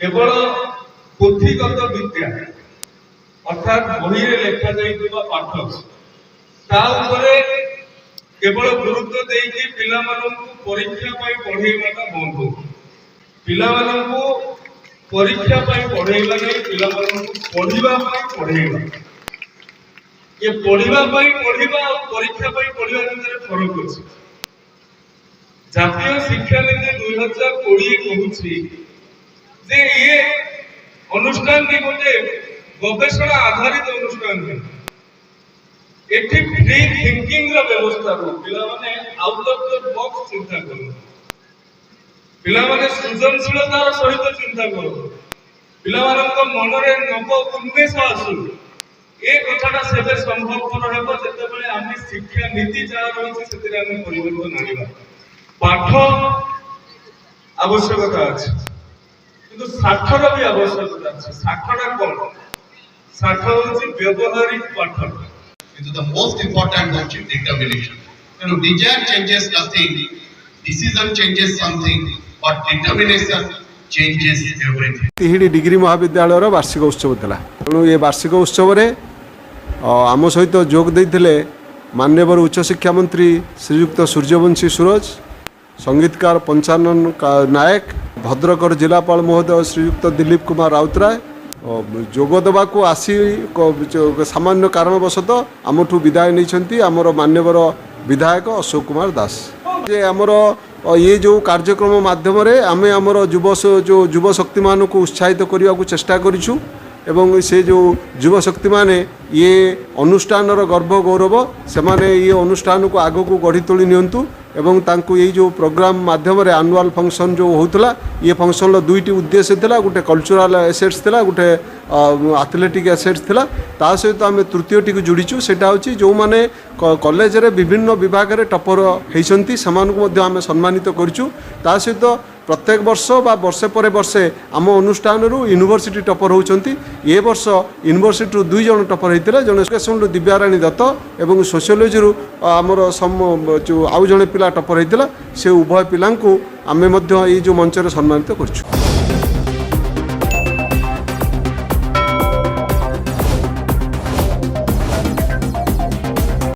केवल पुथिगत विद्या अर्थात बही लेखा जाइथिबा पाठ ता उपरे केवल गुरुत्व देकी पिला माननकु परीक्षा पई पढेइबाटा बंद हो। पिला माननकु परीक्षा पई पढेइबा नै पिला माननकु पढिबा पई पढेइबा। ये पढिबा पई पढिबा और परीक्षा पई पढिबा भितर फरक अछि। जातीय शिक्षा नीति 2020 कहूछि जे ये अनुष्ठान के गोटे गवेषणा आधारित अनुष्ठान है। एठी फ्री थिंकिंग रो व्यवस्था रो पिला माने आउट ऑफ द बॉक्स चिंता करो। पिला माने सृजनशीलतार सहित चिंता करो। पिला मानक मन रे नव उन्मेष आसु ए कथाटा सेबे संभवपर हेबो जते बेले आमी शिक्षा नीति जा रहछि सेतिरे आमी परिवर्तन आनिबा। पाठ आवश्यकता अछि किंतु साठर भी आवश्यकता अछि। साठटा कोन साठ होछि व्यवहारिक पाठ। It is the most important virtue, determination. Desire changes nothing, decision changes something, but determination changes everything. Tihidi degree महाविद्यालय वार्षिक उत्सव था। तेणु ये वार्षिक उत्सव आम सहित जोग देते माननीय उच्च शिक्षा मंत्री श्रीयुक्त सूर्यवंशी सूरज, संगीतकार पंचानन नायक, भद्रकर जिलापाल महोदय श्रीयुक्त दिलीप कुमार राउतराय जोग देवा को आसी सामान्य कारणवशत आमठू विदाय नहीं आमर मान्यवर विधायक अशोक कुमार दास। आमर ये जो कार्यक्रम माध्यम आम आमर युव शक्ति मान को उत्साहित करने को चेष्टा करूँ एवं से जो युव शक्ति माने ये अनुष्ठान गर्व गौरव से माने ये अनुष्ठान को आग को गढ़ी तोली नियंतु एवं तांको ये जो प्रोग्राम माध्यम रे एनुअल फंक्शन जो होतला ये फंक्शन दुईटी उद्देश्य थिला। गोटे कल्चरल एसेट्स थिला, गोटे एथलेटिक एसेट्स थिला। ता सहित आम तृतीयटी को जोड़ीचु सेटा होची जो माने कॉलेज रे विभिन्न विभाग रे टपर हेइसंती समानको मध्ये आम सम्मानित करछु। ता सहित प्रत्येक वर्ष बा वर्षे पर वर्षे आम अनुष्ठान यूनिवर्सिटी टपर होती। ये वर्ष यूनिवर्सिटी 2 जन टपर होते जन एजुकेशन दिव्याराणी दत्त एवं सोशियोलोजी आमर जो आउ जड़े पिला टपर होता से उभय पिला आम ये जो मंच सम्मानित करछु।